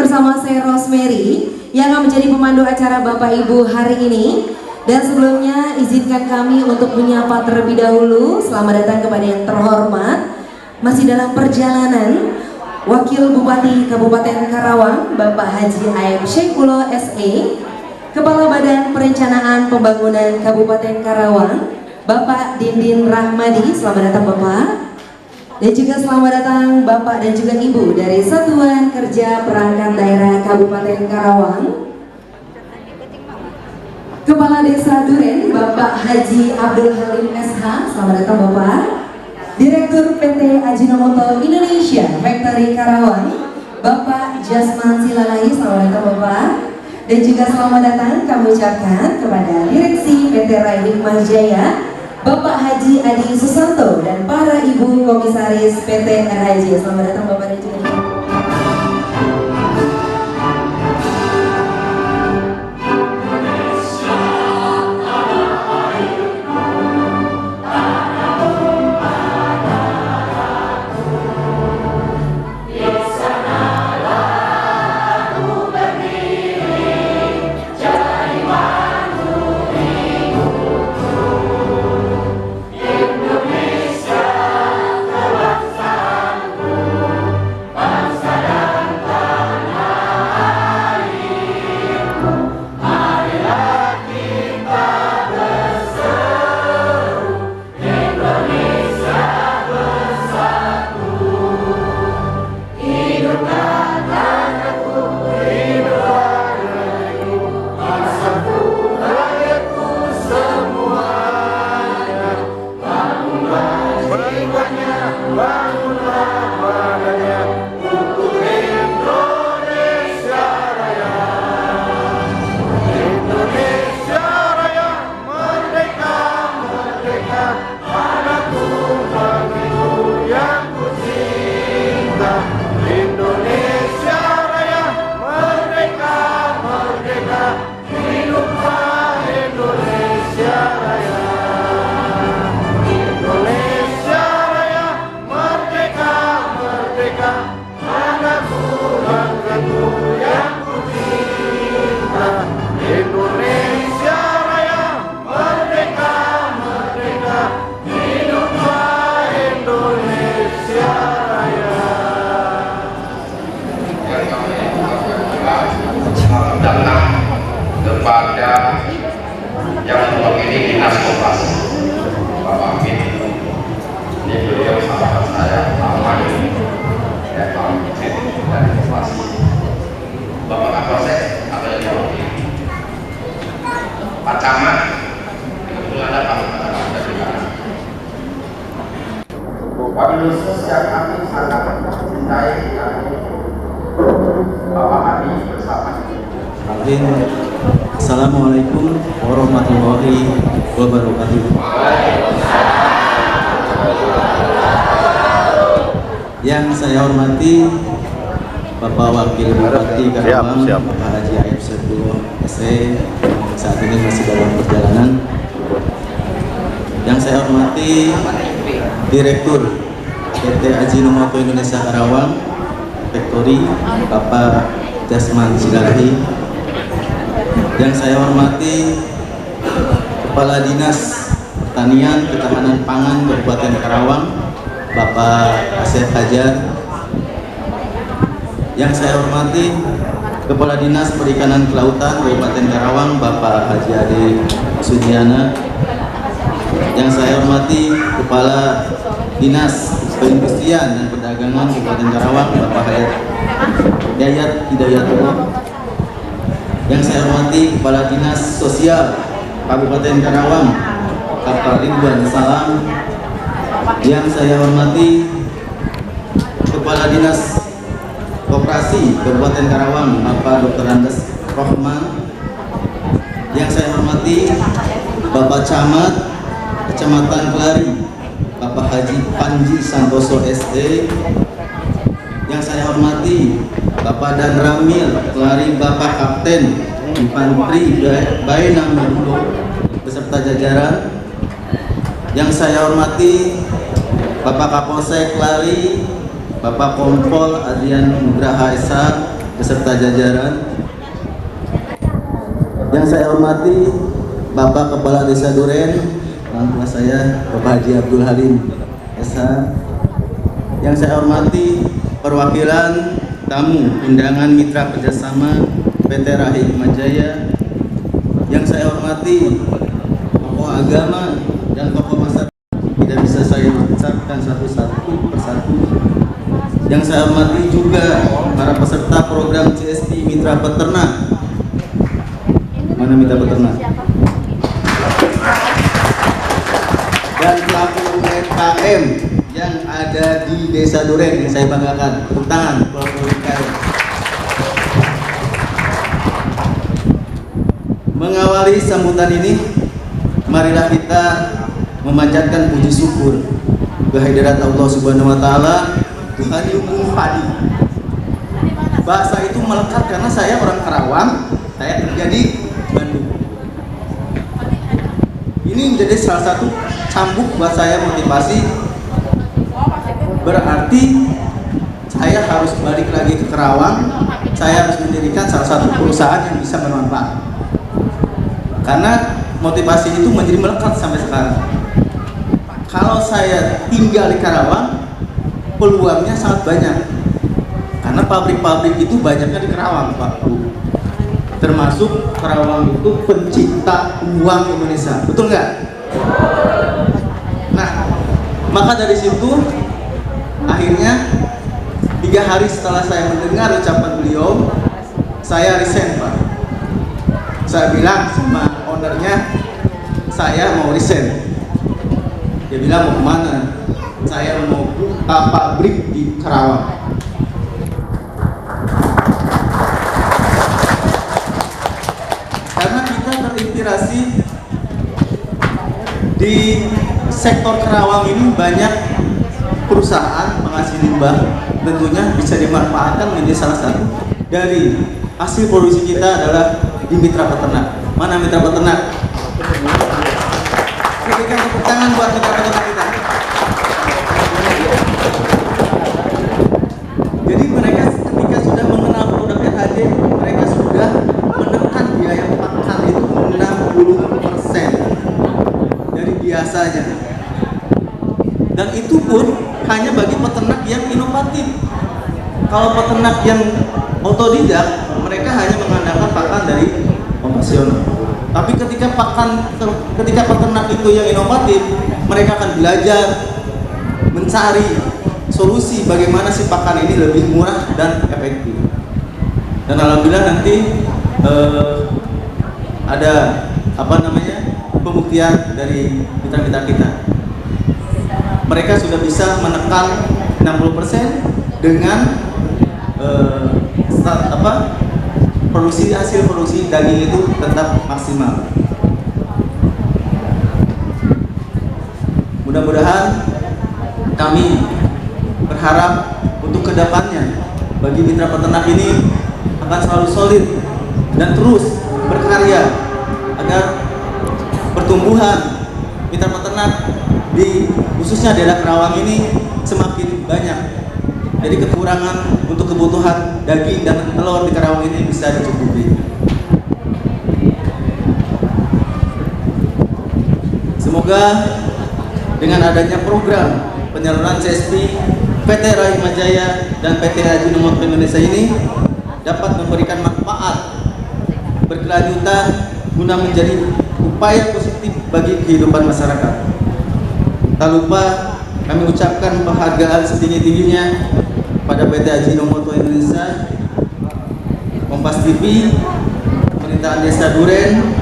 bersama saya Rosemary yang akan menjadi pemandu acara Bapak Ibu hari ini. Dan sebelumnya izinkan kami untuk menyapa terlebih dahulu. Selamat datang kepada yang terhormat. Masih dalam perjalanan Wakil Bupati Kabupaten Karawang Bapak Haji Aib Syekulo SE, Kepala Badan Perencanaan Pembangunan Kabupaten Karawang Bapak Dindin Rahmadi. Selamat datang Bapak. Dan juga selamat datang Bapak dan juga Ibu dari Satuan Kerja Perangkat Daerah Kabupaten Karawang, Kepala Desa Duren Bapak Haji Abdul Halim SH. Selamat datang Bapak. Direktur PT Ajinomoto Indonesia Factory Karawang Bapak Jasman Silalahi. Selamat datang Bapak. Dan juga selamat datang kami ucapkan kepada Direksi PT Rai Hikmah Jaya Bapak Haji Adi Susanto dan para Ibu Komisaris PT RHJ. Selamat datang Bapak dan juga Ibu. Kepada yang mewakili Dinas Koperasi Bapak Amin, ini beliau sahabat saya lama ini ya, Pak Amin dari Koperasi. Bapak Kapolsek atau yang mewakili Pak Camat, kebetulan ada Pak Camat dari mana. Wabil khusus yang kami sangat mencintai yakni Bapak Adi bersama. Assalamualaikum warahmatullahi wabarakatuh. Yang saya hormati Bapak Wakil Bupati Karawang Bapak Haji Aib Syekulo SE, saat ini masih dalam perjalanan. Yang saya hormati Direktur PT Ajinomoto Indonesia Karawang Factory Bapak Jasman Silalahi. Yang saya hormati Kepala Dinas Pertanian Ketahanan Pangan Kabupaten Karawang Bapak Asep Hajar. Yang saya hormati Kepala Dinas Perikanan Kelautan Kabupaten Karawang Bapak Haji Adi Sujiana. Yang saya hormati Kepala Dinas Perindustrian dan Perdagangan Kabupaten Karawang Bapak Yayat Hidayatullah. Yang saya hormati Kepala Dinas Sosial Kabupaten Karawang Bapak Ridwan Salam. Yang saya hormati Kepala Dinas Koperasi Kabupaten Karawang Bapak Dr. Andes Rohman. Yang saya hormati Bapak Camat Kecamatan Kelari Bapak Haji Panji Santoso SD. Yang saya hormati Bapak Dan Ramil Kelari Bapak Kapten Infanteri Baenang Marulo beserta jajaran. Yang saya hormati Bapak Kapolsek Kelari Bapak Kompol Adrian Nugraha Esa beserta jajaran. Yang saya hormati Bapak Kepala Desa Duren, orang tua saya Bapak Haji Abdul Halim SH. Yang saya hormati perwakilan tamu undangan mitra kerjasama PT Rai Hikmajaya. Yang saya hormati tokoh agama dan tokoh masyarakat, tidak bisa saya ucapkan satu-satu persatu. Yang saya hormati juga para peserta program CSP Mitra Peternak. Mana mitra peternak? Dan pelaku UMKM yang ada di Desa Duren yang saya banggakan. Tepuk tangan pelaku UMKM. Mengawali sambutan ini, marilah kita memanjatkan puji syukur kehadirat Allah Subhanahu wa taala, Tuhan Yukum Padi. Bahasa itu melekat karena saya orang Karawang, saya kerja di Bandung. Ini menjadi salah satu cambuk buat saya motivasi. Berarti saya harus balik lagi ke Karawang. Saya harus mendirikan salah satu perusahaan yang bisa bermanfaat. Karena motivasi itu menjadi melekat sampai sekarang. Kalau saya tinggal di Karawang, peluangnya sangat banyak. Karena pabrik-pabrik itu banyaknya di Karawang, Pak Bu. Termasuk Karawang itu pencipta uang Indonesia, betul nggak? Nah, maka dari situ akhirnya 3 hari setelah saya mendengar ucapan beliau, saya resign, Pak. Saya bilang sama ownernya, saya mau resign. Dia bilang, mau kemana? Saya mau buka pabrik di Karawang. Karena kita terinspirasi di sektor Karawang ini banyak perusahaan penghasil limbah, tentunya bisa dimanfaatkan menjadi salah satu dari hasil produksi kita adalah di mitra peternak. Mana mitra peternak? Berikan tepuk tangan buat mitra peternak kita. Jadi mereka ketika sudah mengenal produk RHD, mereka sudah menekan biaya pakan itu 60% dari biasanya. Dan itu pun hanya bagi peternak yang inovatif. Kalau peternak yang otodidak, mereka hanya mengandalkan pakan dari konvensional. Tapi ketika peternak itu yang inovatif, mereka akan belajar mencari solusi bagaimana si pakan ini lebih murah dan efektif. Dan alhamdulillah nanti ada pembuktian dari mitra-mitra kita. Mereka sudah bisa menekan 60% dengan hasil produksi daging itu tetap maksimal. Mudah-mudahan kami berharap untuk kedepannya bagi mitra peternak ini akan selalu solid dan terus berkarya agar pertumbuhan mitra peternak di khususnya daerah Karawang ini semakin banyak. Jadi kekurangan untuk kebutuhan daging dan telur di Karawang ini bisa dicukupi. Semoga dengan adanya program penyaluran CSP PT Rai Hikmajaya dan PT Ajinomoto Indonesia ini dapat memberikan manfaat berkelanjutan guna menjadi upaya positif bagi kehidupan masyarakat. Tak lupa kami ucapkan penghargaan setinggi-tingginya pada PT Ajinomoto Indonesia, Kompas TV, Pemerintahan Desa Duren,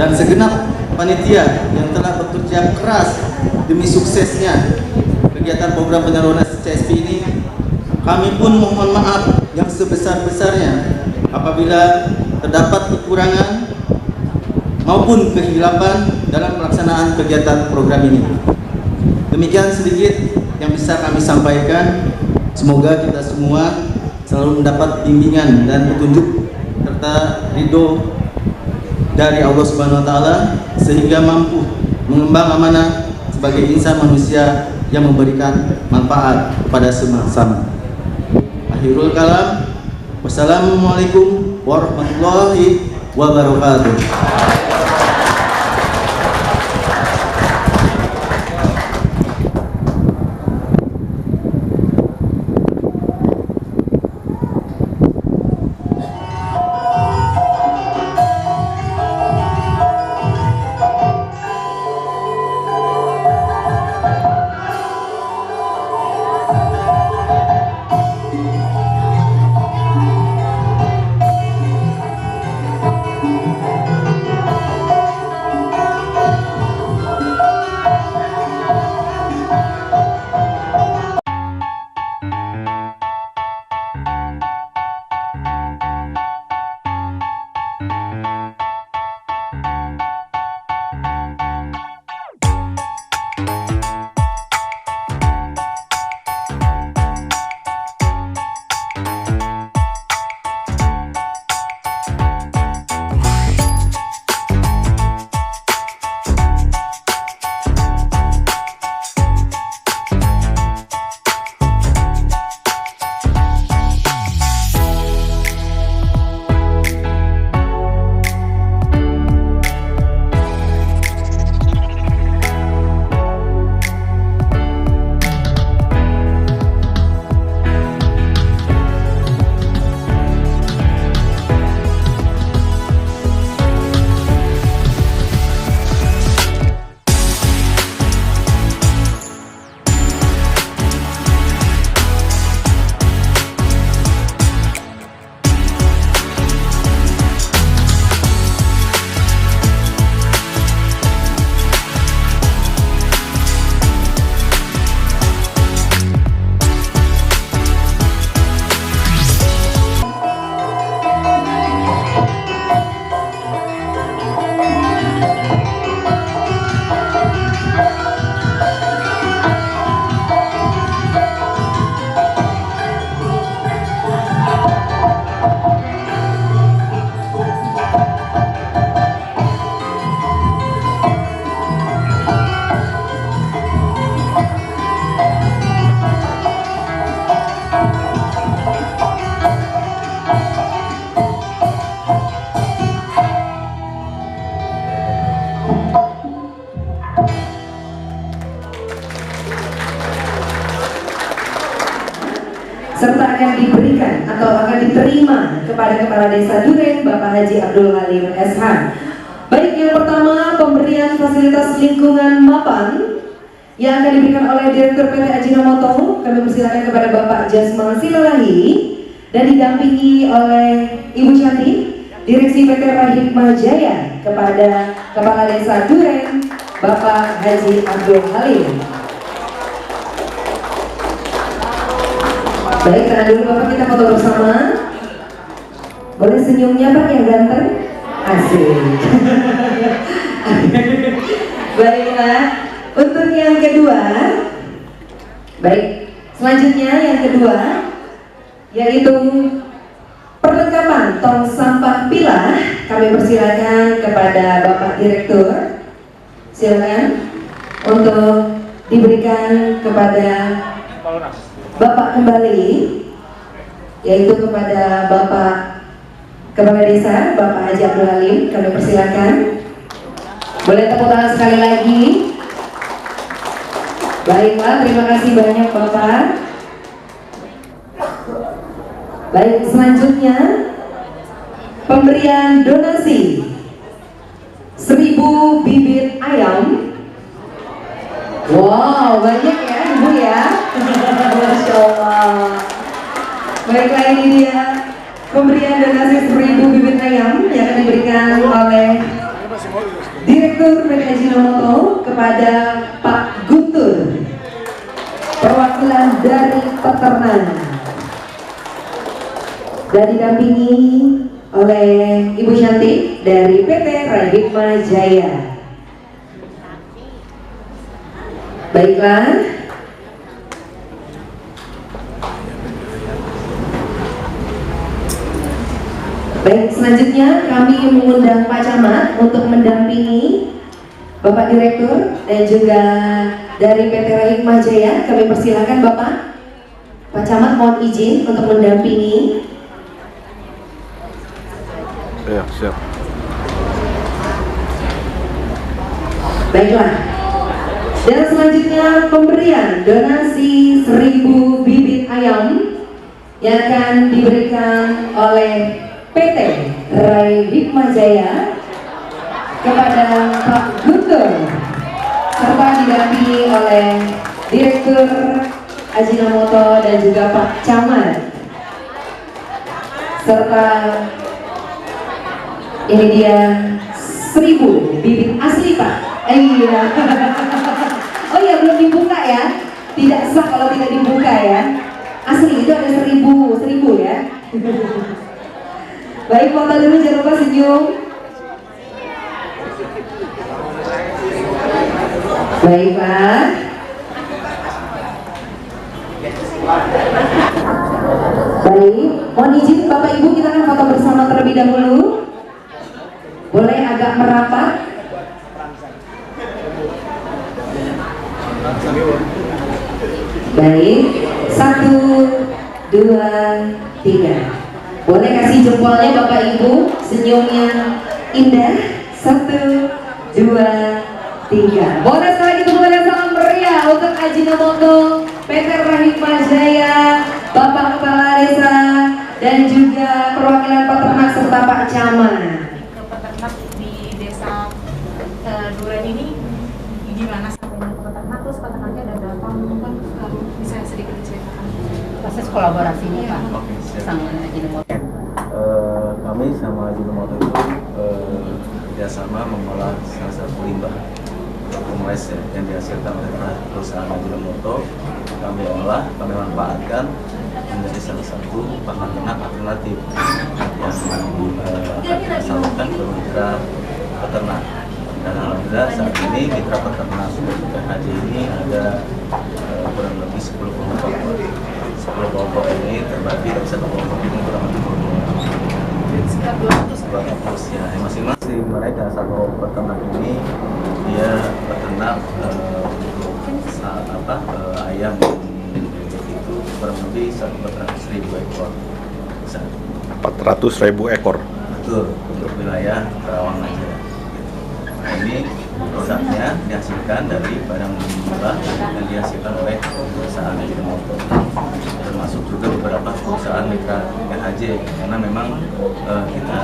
dan segenap panitia yang telah bekerja keras demi suksesnya kegiatan program penyaluran CSP ini. Kami pun mohon maaf yang sebesar-besarnya apabila terdapat kekurangan maupun kehilapan dalam pelaksanaan kegiatan program ini. Demikian sedikit yang bisa kami sampaikan. Semoga kita semua selalu mendapat bimbingan dan petunjuk serta ridho dari Allah Subhanahu wa taala sehingga mampu mengembang amanah sebagai insan manusia yang memberikan manfaat kepada semua. Akhirul kalam, Wassalamualaikum warahmatullahi wabarakatuh. serta akan diberikan atau akan diterima kepada Kepala Desa Duren Bapak Haji Abdul Halim SH. Baik, yang pertama pemberian fasilitas lingkungan mapan yang akan diberikan oleh Direktur PT Ajinomoto. Kami persilakan kepada Bapak Jasmal Silalahi dan didampingi oleh Ibu Cantik Direksi PT Rahikmah Jaya kepada Kepala Desa Duren Bapak Haji Abdul Halim. Baik, tahan dulu Bapak, kita foto bersama. Boleh senyumnya Pak yang ganteng? Asik. Baiklah, untuk yang kedua. Baik, selanjutnya yang kedua yaitu perlengkapan tong sampah pilah. Kami persilakan kepada Bapak Direktur. Silakan untuk diberikan kepada Bapak kembali, yaitu kepada Bapak Kepala Desa Bapak Haji Abdul Halim. Kami persilakan. Boleh tepuk tangan sekali lagi. Baiklah, terima kasih banyak Bapak. Baik, selanjutnya pemberian donasi 1000 bibit ayam. Wow, banyak ya Ibu ya. Masya Allah. Baiklah, ini dia pemberian donasi 1000 bibit ayam yang akan diberikan oleh Direktur PT Ajinomoto kepada Pak Guntur, perwakilan dari peternak, dan didampingi oleh Ibu Cantik dari PT Rahikmah Jaya. Baiklah, baik, selanjutnya kami mengundang Pak Camat untuk mendampingi Bapak Direktur dan juga dari PT Rahikmah Jaya. Kami persilakan Bapak. Pak Camat mohon izin untuk mendampingi Ya, siap. Baiklah. Dan selanjutnya pemberian donasi 1000 bibit ayam yang akan diberikan oleh PT Rai Hikmajaya kepada Pak Guntur serta didampingi oleh Direktur Ajinomoto dan juga Pak Camat serta ini dia 1000 bibit asli Pak. Iya. Oh iya, belum dibuka ya. Tidak sah kalau tidak dibuka ya. Asli itu ada 1000 ya. Baik, foto dulu, jangan lupa senyum. Baik Pak. Baik, mohon izin Bapak Ibu, kita akan foto bersama terlebih dahulu. Boleh agak merapat. Baik, 1, 2, 3. Boleh kasih jempolnya Bapak Ibu, senyumnya indah. 1, 2, 3. Boleh sekali lagi tepuk tangan salam meriah untuk Ajinomoto, PT Rai Hikmajaya, Bapak Kepala Desa, dan juga perwakilan peternak serta Pak Camat. Peternak di desa Duren ini gimana sampai ke peternak, terus peternaknya ada berapa, mungkin bisa sedikit diceritakan proses kolaborasinya Pak sama Ajinomoto. Kami sama Ajinomoto itu kerjasama mengolah salah satu limbah komunis yang dihasilkan oleh perusahaan Ajinomoto. Kami olah, kami manfaatkan menjadi salah satu pakan ternak alternatif yang akan disalurkan ke mitra peternak. Dan alhamdulillah saat ini mitra peternak PHJ ini ada kurang lebih 10 kelompok. 10 kelompok ini terbagi dari satu kelompok ini kurang lebih 200 ya. Masing-masing mereka satu peternak ini dia peternak ayam itu kurang lebih 400.000 ekor. 400.000 ekor. Betul, untuk wilayah Karawang aja. Nah, ini produknya dihasilkan dari barang limbah yang dihasilkan oleh perusahaan Ajinomoto, termasuk juga beberapa perusahaan mitra PHJ, karena memang kita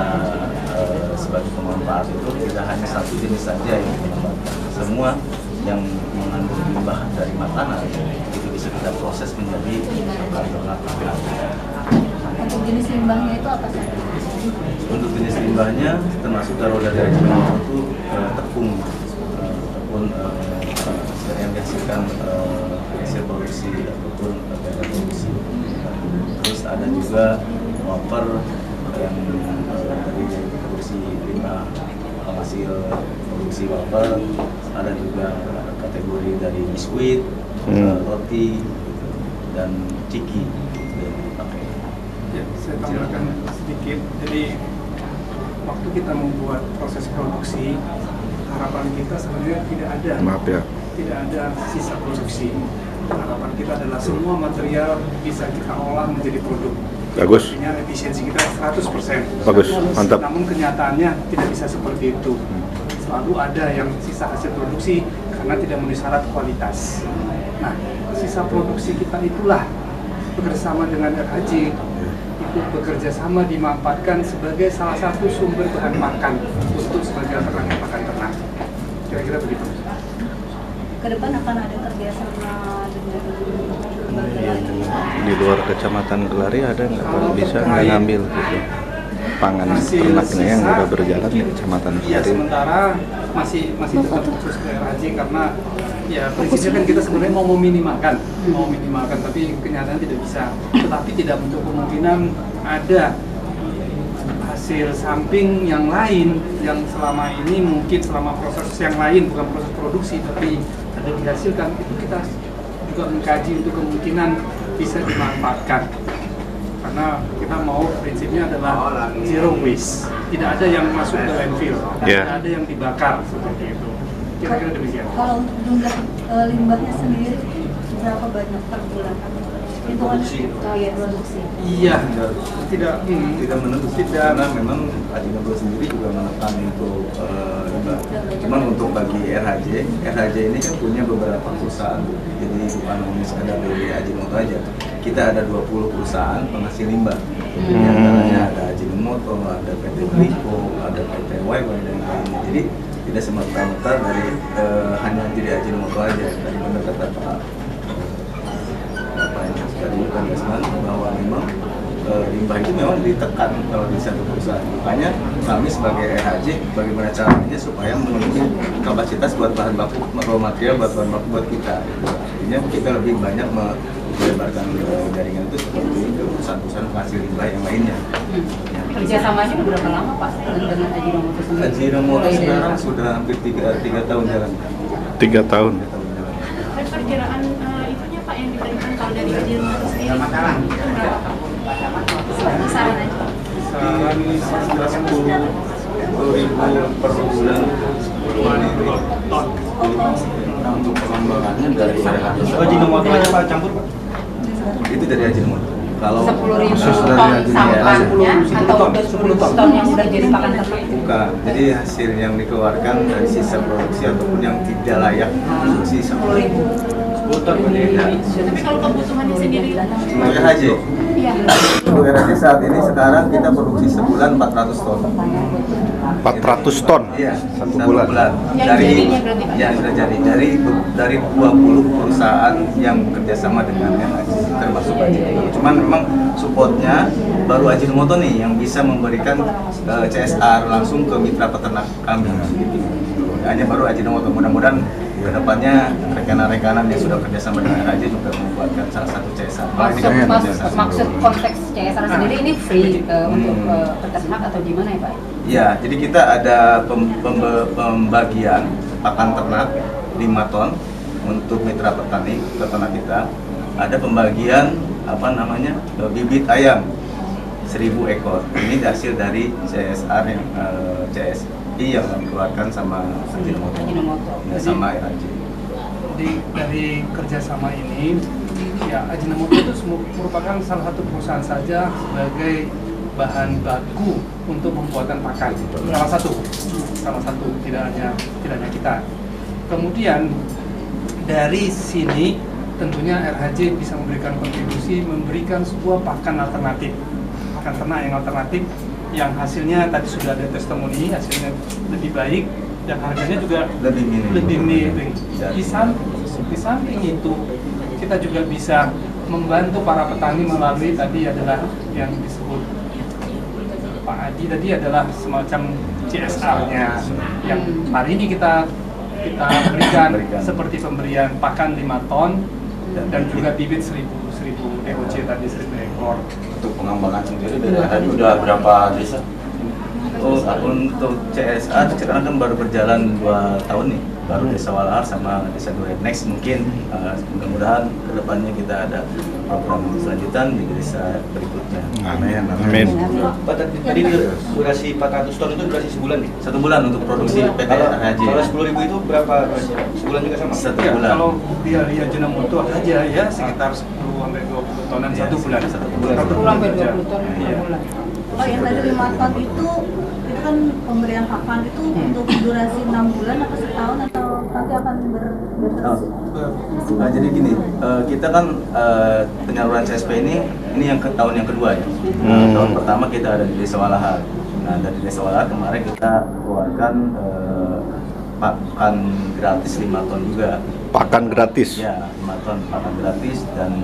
sebagai pemanfaat itu tidak hanya satu jenis saja yang kita manfaatkan. Semua yang mengandung limbah dari makanan itu bisa kita proses menjadi bahan alternatif. Untuk jenis limbahnya itu apa sih? Untuk jenis limbahnya termasuk kalau dari Ajinomoto itu tepung yang dihasilkan hasil produksi ataupun gagal produksi. Terus ada juga wafer yang dari produksi limbah hasil produksi wafer. Ada juga kategori dari biskuit, roti, dan ciki yang dipakai. Ya, saya tambahkan sedikit. Jadi waktu kita membuat proses produksi, harapan kita sebenarnya tidak ada sisa produksi. Harapan kita adalah semua material bisa kita olah menjadi produk. Bagus. Artinya efisiensi kita 100%. Bagus, mantap. Namun kenyataannya tidak bisa seperti itu. Selalu ada yang sisa hasil produksi karena tidak memenuhi syarat kualitas. Nah, sisa produksi kita itulah bekerjasama dengan RHJ itu bekerja sama dimanfaatkan sebagai salah satu sumber bahan makan untuk sebagai alternatif pakan ternak. Kira-kira begitu. Ke depan akan ada kerjasama dengan lembaga lain. Di luar kecamatan Gelari ada nggak Pak? Bisa nggak ngambil gitu pangan ternaknya yang udah berjalan di kecamatan Ya, Gelari? sementara masih tetap khusus ke RHJ karena ya prinsipnya kan kita sebenarnya mau meminimalkan, tapi kenyataan tidak bisa. Tetapi tidak untuk kemungkinan ada hasil samping yang lain yang selama ini mungkin selama proses yang lain bukan proses produksi tapi ada dihasilkan, itu kita juga mengkaji untuk kemungkinan bisa dimanfaatkan. Karena kita mau prinsipnya adalah zero waste, tidak ada yang masuk ke landfill, tidak ada yang dibakar seperti itu. Kira-kira demikian. Kalau untuk jumlah limbahnya sendiri berapa banyak per bulan? produksi. Oh iya, produksi. Iya, tidak Menentu karena memang Ajinomoto sendiri juga menekan untuk riba. Cuman untuk bagi RHJ ini kan punya beberapa perusahaan, jadi bukan hanya sekadar dari Ajinomoto aja. Kita ada 20 perusahaan penghasil limbah. Di antaranya ada Ajinomoto, ada PT Glico, ada PT YY dan lainnya. Jadi tidak semata-mata dari hanya jadi Ajinomoto aja. Tadi benar kata Bapak yang tadi Desman bahwa memang limbah itu memang ditekan kalau di satu perusahaan. Makanya kami sebagai RHJ bagaimana caranya supaya memenuhi kapasitas buat bahan baku raw material buat bahan baku buat kita. Artinya kita lebih banyak melebarkan jaringan itu seperti ke perusahaan-perusahaan penghasil limbah yang lainnya. Kerjasamanya berapa lama Pak dengan Ajinomoto sendiri? Ajinomoto sekarang sudah hampir 3 tahun jalan. 3 tahun. Dan perkiraan itunya Pak yang diberikan kalau dari Ajinomoto sendiri itu berapa Pak? Kisaran aja. kisaran 10.000 per bulan. Nah, untuk pengembangannya dari Ajinomoto aja Pak campur Pak. itu dari Ajinomoto. Kalau 10.000 khusus ton dari sampahnya atau udah 10 ton yang udah jadi pakan ternak? bukan. Jadi hasil yang dikeluarkan dari sisa produksi ataupun yang tidak layak produksi 10.000. 10 ton berbeda. Tapi kalau kebutuhannya sendiri? Untuk RHJ, Iya. untuk RHJ saat ini sekarang kita produksi sebulan 400 ton. 400 ton Iya, satu bulan. Yang Dari jadinya berarti, Pak? ya sudah jadi dari 20 perusahaan yang kerjasama dengan RHJ termasuk Ajinomoto. Cuman memang supportnya baru Ajinomoto nih yang bisa memberikan CSR langsung ke mitra peternak kami. Hanya baru Ajinomoto. Mudah-mudahan kedepannya rekanan-rekanan yang sudah kerjasama dengan RHJ juga membuatkan salah satu CSR. Maksud konteks CSR sendiri ini free untuk peternak atau gimana ya Pak? Ya, jadi kita ada pembagian pakan ternak 5 ton untuk mitra petani peternak kita. Ada pembagian bibit ayam 1.000 ekor. Ini hasil dari CSR yang CSI yang dikeluarkan sama Ajinomoto sama RHJ. Jadi dari kerjasama ini, ya Ajinomoto itu merupakan salah satu perusahaan saja sebagai bahan baku untuk pembuatan pakan. Salah satu tidak hanya kita. Kemudian dari sini tentunya RHJ bisa memberikan kontribusi, memberikan sebuah pakan alternatif, pakan ternak yang alternatif, yang hasilnya tadi sudah ada testimoni, hasilnya lebih baik dan harganya juga lebih miring. Di samping itu kita juga bisa membantu para petani melalui tadi adalah yang disebut Pak Adi tadi adalah semacam CSR-nya yang hari ini kita berikan seperti pemberian pakan 5 ton dan juga bibit 1.000 DOC tadi 1.000 ekor. Untuk pengembangan sendiri dari RHJ udah berapa desa? Untuk CSR sekarang kan baru berjalan 2 tahun nih, baru Desa Walahar sama Desa Duren. Next mungkin mudah-mudahan kedepannya kita ada program selanjutan di desa berikutnya. Amin. Pak, tadi durasi 400 ton itu durasi sebulan nih? 1 bulan untuk produksi PT RHJ. Kalau 10.000 itu berapa sebulan juga sama? 1 Ya, bulan. kalau dia Ajinomoto aja ya sekitar 10-20 tonan Ya, 1 bulan. 1 bulan. 10-20 ton per Iya. bulan. Oh, yang tadi 5 ton itu kan pemberian pakan itu untuk durasi 6 bulan atau setahun atau nanti akan berterus? Nah, jadi gini, kita kan penyaluran CSP ini yang tahun yang kedua ya. Tahun pertama kita ada di Desa Walahar. Nah, dari Desa Walahar kemarin kita keluarkan pakan gratis 5 ton juga. Pakan gratis. Ya, 5 ton pakan gratis dan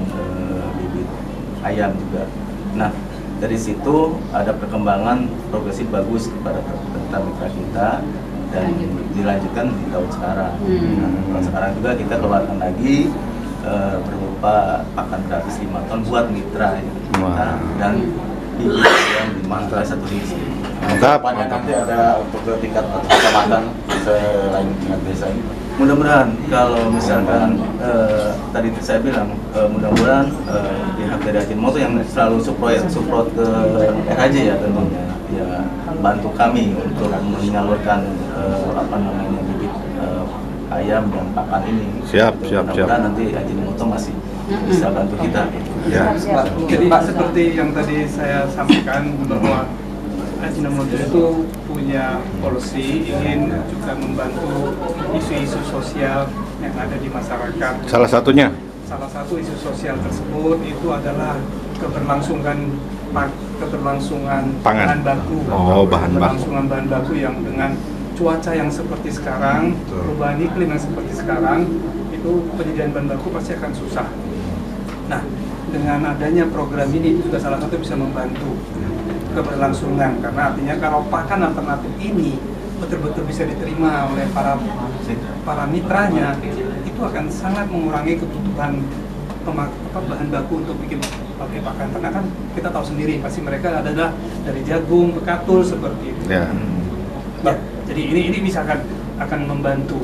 bibit ayam juga. Nah, dari situ ada perkembangan progresif bagus kepada mitra kita dan dilanjutkan di tahun sekarang. Nah, tahun sekarang juga kita keluarkan lagi berupa pakan gratis 5 ton buat mitra ya, kita, dan bibit ayam 5 1 diisi. Mantap. Nanti ada untuk tingkat kecamatan selain tingkat desa ini. Mudah-mudahan kalau misalkan tadi saya bilang mudah-mudahan pihak dari Ajinomoto yang selalu support ke RHJ ya tentunya ya bantu kami untuk menyalurkan bibit ayam dan pakan ini. Siap. Mudah-mudahan nanti Ajinomoto masih bisa bantu kita. Ya. Jadi seperti yang tadi saya sampaikan bahwa Ajinomoto itu punya policy ingin juga membantu isu-isu sosial yang ada di masyarakat. Salah satunya? Salah satu isu sosial tersebut itu adalah keberlangsungan Pangan. bahan baku. Oh, bahan baku. Keberlangsungan bahan baku yang dengan cuaca yang seperti sekarang, perubahan iklim yang seperti sekarang, itu penyediaan bahan baku pasti akan susah. Nah, dengan adanya program ini juga salah satu bisa membantu keberlangsungan, karena artinya kalau pakan alternatif ini betul-betul bisa diterima oleh para mitranya, itu akan sangat mengurangi kebutuhan bahan baku untuk bikin pabrik pakan ternak. Kan kita tahu sendiri pasti mereka adalah dari jagung, bekatul seperti itu. Ya. Ya, jadi ini bisa akan membantu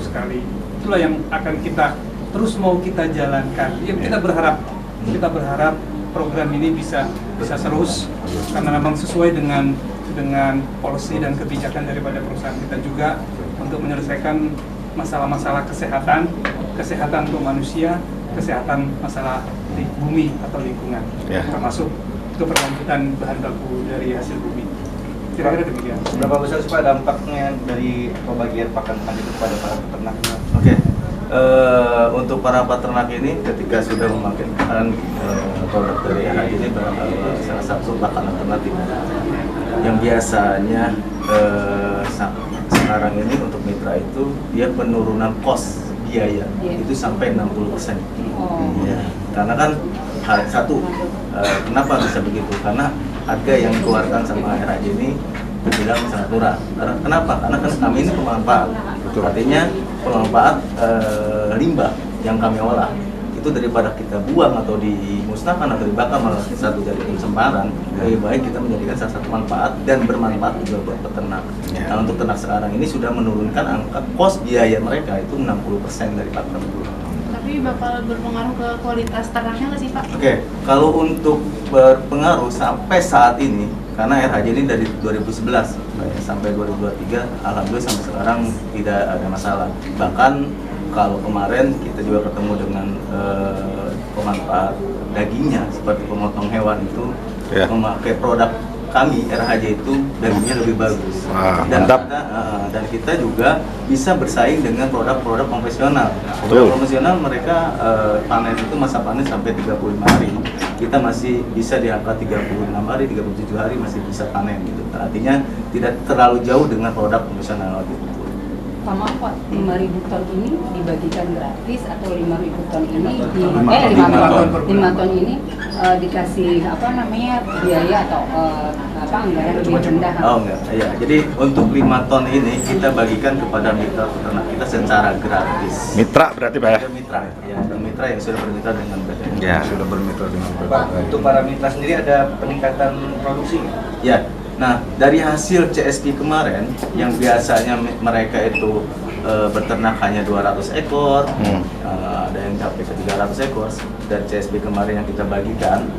sekali. Itulah yang akan kita terus mau kita jalankan. Ya, kita berharap program ini bisa terus, karena memang sesuai dengan policy dan kebijakan daripada perusahaan kita juga untuk menyelesaikan masalah-masalah kesehatan untuk manusia, kesehatan masalah di bumi atau lingkungan, termasuk keberlanjutan bahan baku dari hasil bumi. Kira-kira demikian. Seberapa besar sih Pak dampaknya dari pembagian pakan ternak itu kepada para peternak? Oke. Untuk para peternak ini ketika sudah memakai produk dari RHJ ini salah satu pakan alternatif yang biasanya sekarang ini untuk mitra itu dia penurunan kos biaya itu sampai 60%. Ya, karena kan kenapa bisa begitu? Karena harga yang dikeluarkan sama RHJ ini terbilang sangat murah. Kenapa? Karena kan kami ini pemanfaat. Artinya pemanfaat limbah yang kami olah itu daripada kita buang atau dimusnahkan atau dibakar malah satu jadi pencemaran, lebih baik kita menjadikan salah satu manfaat dan bermanfaat juga buat peternak. Nah, untuk ternak sekarang ini sudah menurunkan angka kos biaya mereka itu 60% dari pakan. Tapi bakal berpengaruh ke kualitas ternaknya nggak sih Pak? Oke, kalau untuk berpengaruh sampai saat ini, karena RHJ ini dari 2011 sampai 2023, alhamdulillah sampai sekarang tidak ada masalah. Bahkan kalau kemarin kita juga ketemu dengan pemanfaat dagingnya seperti pemotong hewan itu memakai produk kami RHJ itu dagingnya lebih bagus. Dan kita juga bisa bersaing dengan produk-produk konvensional. Produk konvensional mereka panen itu masa panen sampai 35 hari. Kita masih bisa di angka 36 hari, 37 hari masih bisa panen gitu. Artinya tidak terlalu jauh dengan produk konvensional gitu. Pak maaf Pak, 5.000 ton ini dibagikan gratis atau 5.000 ton ini 5 ton ini dikasih biaya atau anggaran lebih rendah? Oh enggak, iya. Jadi untuk 5 ton ini kita bagikan kepada mitra peternak kita secara gratis. Mitra berarti Pak ya? Mitra yang sudah bermitra dengan PT. Ya, sudah bermitra dengan PT. Pak, untuk para mitra sendiri ada peningkatan produksi? Ya. Nah, dari hasil CSP kemarin yang biasanya mereka itu berternak hanya 200 ekor, ada yang sampai ke 300 ekor. Dari CSP kemarin yang kita bagikan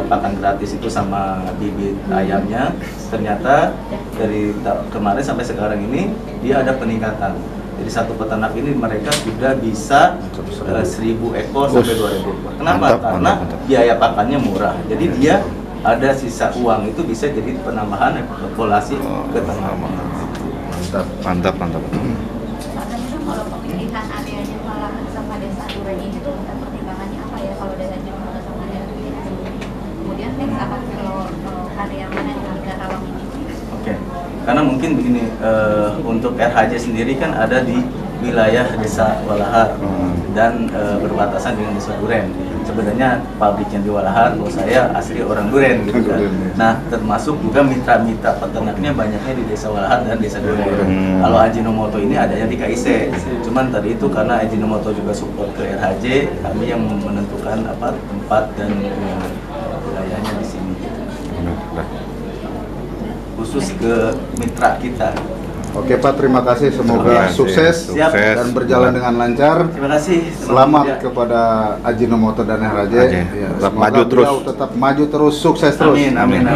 pakan gratis itu sama bibit ayamnya, ternyata dari kemarin sampai sekarang ini dia ada peningkatan. Jadi satu peternak ini mereka sudah bisa 1.000 ekor sampai 2.000 ekor. Kenapa? Karena biaya pakannya murah. Jadi dia ada sisa uang itu bisa jadi penambahan populasi ke ternak. Mantap. Itu kalau pemilihan areanya malah sama desa Duren ini tuh pertimbangannya apa ya kalau desa Duren sama daerah ini? Kemudian next apa kalau area mana yang agak rawan ini? Oke, karena mungkin begini, untuk RHJ sendiri kan ada di wilayah desa Walahar dan berbatasan dengan desa Duren. Sebenarnya pabriknya di Walahar, kalau saya asli orang Duren gitu kan. Nah, termasuk juga mitra-mitra peternaknya banyaknya di desa Walahar dan desa Duren. Kalau Ajinomoto ini adanya di KIC. Cuman tadi itu karena Ajinomoto juga support ke RHJ, kami yang menentukan tempat dan wilayahnya di sini. Khusus ke mitra kita. Oke Pak, terima kasih. Semoga sukses dan berjalan dengan lancar. Terima kasih. Selamat kepada Ajinomoto dan RHJ. Tetap maju terus. Tetap maju terus, sukses terus. Amin.